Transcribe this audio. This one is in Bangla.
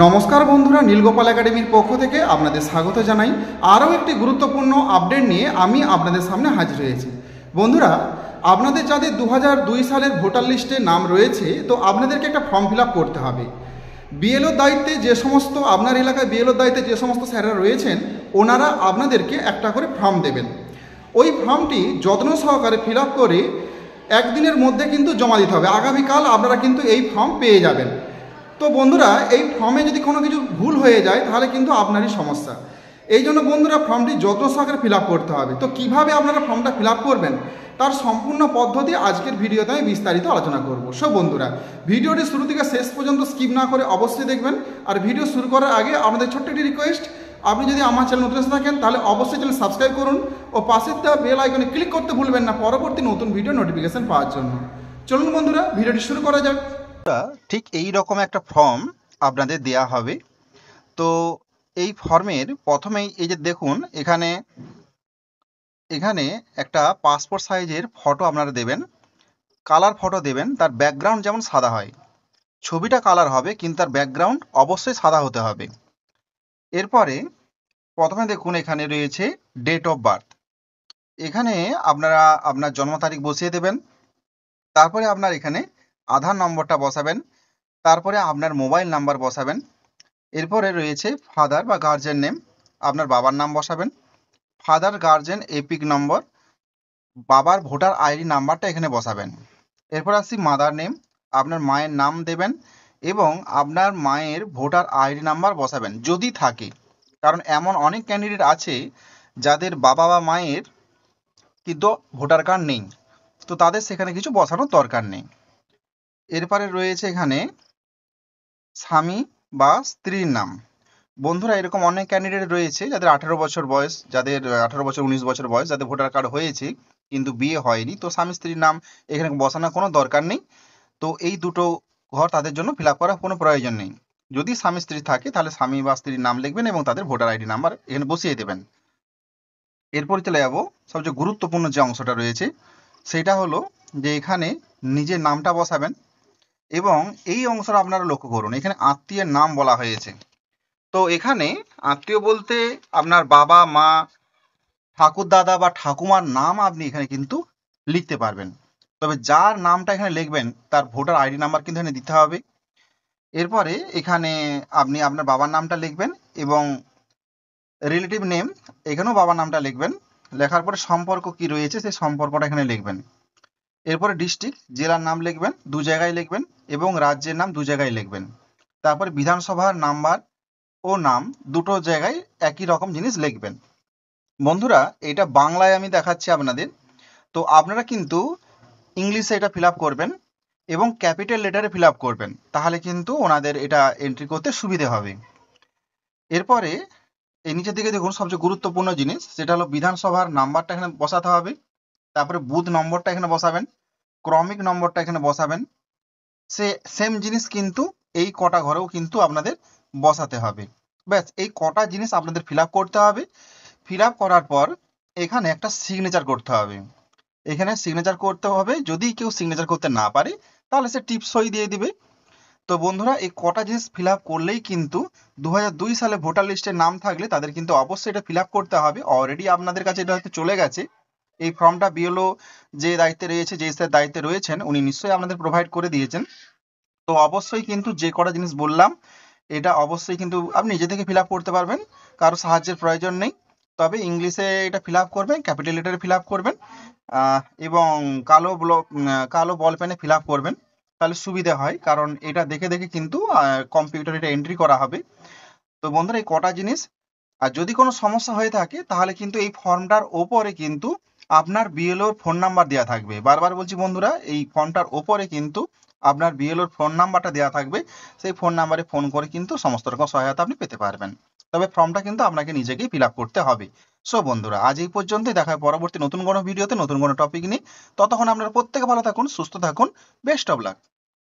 নমস্কার বন্ধুরা, নীলগোপাল একাডেমির পক্ষ থেকে আপনাদের স্বাগত জানাই। আরও একটি গুরুত্বপূর্ণ আপডেট নিয়ে আমি আপনাদের সামনে হাজির হয়েছি। বন্ধুরা, আপনাদের যাদের 2002 সালের ভোটার লিস্টে নাম রয়েছে, তো আপনাদেরকে একটা ফর্ম ফিল আপ করতে হবে। বিএলওর দায়িত্বে যে সমস্ত আপনার এলাকায় বিএলওর দায়িত্বে যে সমস্ত স্যাররা রয়েছেন, ওনারা আপনাদেরকে একটা করে ফর্ম দেবেন। ওই ফর্মটি যত্ন সহকারে ফিল আপ করে একদিনের মধ্যে কিন্তু জমা দিতে হবে। আগামীকাল আপনারা কিন্তু এই ফর্ম পেয়ে যাবেন। তো বন্ধুরা, এই ফর্মে যদি কোনো কিছু ভুল হয়ে যায় তাহলে কিন্তু আপনারই সমস্যা। এই জন্য বন্ধুরা, ফর্মটি যত্ন সহকারে ফিল আপ করতে হবে। তো কিভাবে আপনারা ফর্মটা ফিল আপ করবেন তার সম্পূর্ণ পদ্ধতি আজকের ভিডিওতে আমি বিস্তারিত আলোচনা করব। সো বন্ধুরা, ভিডিওটি শুরু থেকে শেষ পর্যন্ত স্কিপ না করে অবশ্যই দেখবেন। আর ভিডিও শুরু করার আগে আমাদের ছোট্ট একটি রিকোয়েস্ট, আপনি যদি আমার চ্যানেল নতুন এসে থাকেন তাহলে অবশ্যই চ্যানেল সাবস্ক্রাইব করুন ও পাশের দেওয়া বেল আইকনে ক্লিক করতে ভুলবেন না পরবর্তী নতুন ভিডিও নোটিফিকেশন পাওয়ার জন্য। চলুন বন্ধুরা, ভিডিওটি শুরু করা যাক। ঠিক এই রকম একটা ফর্ম আপনাদের দেয়া হবে। তো এই ফর্মের প্রথমেই এই যে দেখুন, এখানে একটা পাসপোর্ট সাইজের ফটো আপনারা দেবেন, কালার ফটো দেবেন। তার ব্যাকগ্রাউন্ড যেমন সাদা হয়, ছবিটা কালার হবে কিন্তু তার ব্যাকগ্রাউন্ড অবশ্যই সাদা হতে হবে। এরপরে প্রথমে দেখুন এখানে রয়েছে ডেট অফ বার্থ। এখানে আপনারা আপনার জন্ম তারিখ বসিয়ে দেবেন। তারপরে আপনার এখানে আধার নম্বরটা বসাবেন। তারপরে আপনার মোবাইল নাম্বার বসাবেন। এরপরে রয়েছে ফাদার বা গার্জেন নেম, আপনার বাবার নাম বসাবেন। ফাদার গার্জেন এপিক নম্বর, বাবার ভোটার আইডি নাম্বারটা এখানে বসাবেন। এরপর আসছি মাদার নেম, আপনার মায়ের নাম দেবেন এবং আপনার মায়ের ভোটার আইডি নাম্বার বসাবেন যদি থাকে। কারণ এমন অনেক ক্যান্ডিডেট আছে যাদের বাবা বা মায়ের কিন্তু ভোটার কার্ড নেই, তো তাদের সেখানে কিছু বসানোর দরকার নেই। এরপরে রয়েছে এখানে স্বামী বা স্ত্রীর নাম। বন্ধুরা, এরকম অনেক ক্যান্ডিডেট রয়েছে যাদের 18 বছর বয়স, যাদের 18 বছর 19 বছর বয়স, যাদের ভোটার কার্ড হয়েছে কিন্তু বিয়ে হয়নি, তো স্বামী স্ত্রীর নাম এখানে বসানোর কোনো দরকার নেই। তো এই দুটো ঘর তাদের জন্য ফিল আপ করার কোনো প্রয়োজন নেই। যদি স্বামী স্ত্রী থাকে তাহলে স্বামী বা স্ত্রীর নাম লিখবেন এবং তাদের ভোটার আইডি নাম্বার এখানে বসিয়ে দেবেন। এরপরে চলে যাবো সবচেয়ে গুরুত্বপূর্ণ যে অংশটা রয়েছে, সেটা হলো যে এখানে নিজের নামটা বসাবেন। এবং এই অংশটা আপনারা লক্ষ্য করুন, এখানে আত্মীয়ের নাম বলা হয়েছে। তো এখানে আত্মীয় বলতে আপনার বাবা মা, ঠাকুর দাদা বা ঠাকুমার নাম আপনি এখানে কিন্তু লিখতে পারবেন। তবে যার নামটা এখানে লিখবেন তার ভোটার আইডি নাম্বার কিন্তু এখানে দিতে হবে। এরপরে এখানে আপনি আপনার বাবার নামটা লিখবেন এবং রিলেটিভ নেম, এখানেও বাবার নামটা লিখবেন। লেখার পরে সম্পর্ক কি রয়েছে সেই সম্পর্কটা এখানে লিখবেন। এরপরে ডিস্ট্রিক্ট, জেলার নাম লিখবেন, 2 জায়গায় লিখবেন এবং রাজ্যের নাম 2 জায়গায় লিখবেন। তারপরে বিধানসভার নাম্বার ও নাম দুটো জায়গায় একই রকম জিনিস লিখবেন। বন্ধুরা, এটা বাংলায় আমি দেখাচ্ছি আপনাদের, তো আপনারা কিন্তু ইংলিশে এটা ফিল আপ করবেন এবং ক্যাপিটাল লেটারে ফিল আপ করবেন, তাহলে কিন্তু ওনাদের এটা এন্ট্রি করতে সুবিধে হবে। এরপরে এই নিচের দিকে দেখুন সবচেয়ে গুরুত্বপূর্ণ জিনিস, সেটা হলো বিধানসভার নাম্বারটা এখানে বসাতে হবে। তারপরে বুথ নম্বরটা এখানে বসাবেন, ক্রমিক নম্বরটা এখানে বসাবেন। সেম জিনিস কিন্তু এই কটা ঘরেও কিন্তু আপনাদের বসাতে হবে। ব্যাস, এই কটা জিনিস আপনাদের ফিল আপ করতে হবে। ফিল আপ করার পর এখানে একটা সিগনেচার করতে হবে। এখানে সিগনেচার করতে হবে, যদি কেউ সিগনেচার করতে না পারে তাহলে সে টিপ সই দিয়ে দিবে। তো বন্ধুরা, এই কটা জিনিস ফিল আপ করলেই কিন্তু 2002 সালে ভোটার লিস্টে নাম থাকলে তাদের কিন্তু অবশ্যই এটা ফিল আপ করতে হবে। অলরেডি আপনাদের কাছে এটা হয়তো চলে গেছে। এই ফর্মটা বিএলও যে দায়িত্বে রয়েছে, যে স্যার দায়িত্বে রয়েছেন, উনি নিশ্চয়ই আপনাদের প্রোভাইড করে দিয়েছেন। তো অবশ্যই কিন্তু যে কটা জিনিস বললাম এটা অবশ্যই কিন্তু আপনি নিজে থেকে ফিল আপ করতে পারবেন, কারো সাহায্যের প্রয়োজন নেই। তবে ইংলিশে এটা ফিল আপ করবেন, ক্যাপিটাল লেটারে ফিল আপ করবেন এবং কালো বল পেনে ফিল আপ করবেন, তাহলে সুবিধা হয়। কারণ এটা দেখে দেখে কিন্তু কম্পিউটার এটা এন্ট্রি করা হবে। তো বন্ধুরা, এই কটা জিনিস, আর যদি কোনো সমস্যা হয়ে থাকে তাহলে কিন্তু এই ফর্মটার ওপরে কিন্তু আপনার বিএলওর ফোন নাম্বার দেওয়া থাকবে। বারবার বলছি বন্ধুরা, এই ফর্মটার ওপরে কিন্তু আপনার বিএলওর ফোন নাম্বারটা দেওয়া থাকবে। সেই ফোন নাম্বারে ফোন করে কিন্তু সমস্ত রকম সহায়তা আপনি পেতে পারবেন। তবে ফর্মটা কিন্তু আপনাকে নিজেকেই ফিল আপ করতে হবে। সো বন্ধুরা, আজ এই পর্যন্তই। দেখা হয় পরবর্তী নতুন কোনো ভিডিওতে নতুন কোনো টপিক নিয়ে। ততক্ষণ আপনারা প্রত্যেকে ভালো থাকুন, সুস্থ থাকুন। Best of luck.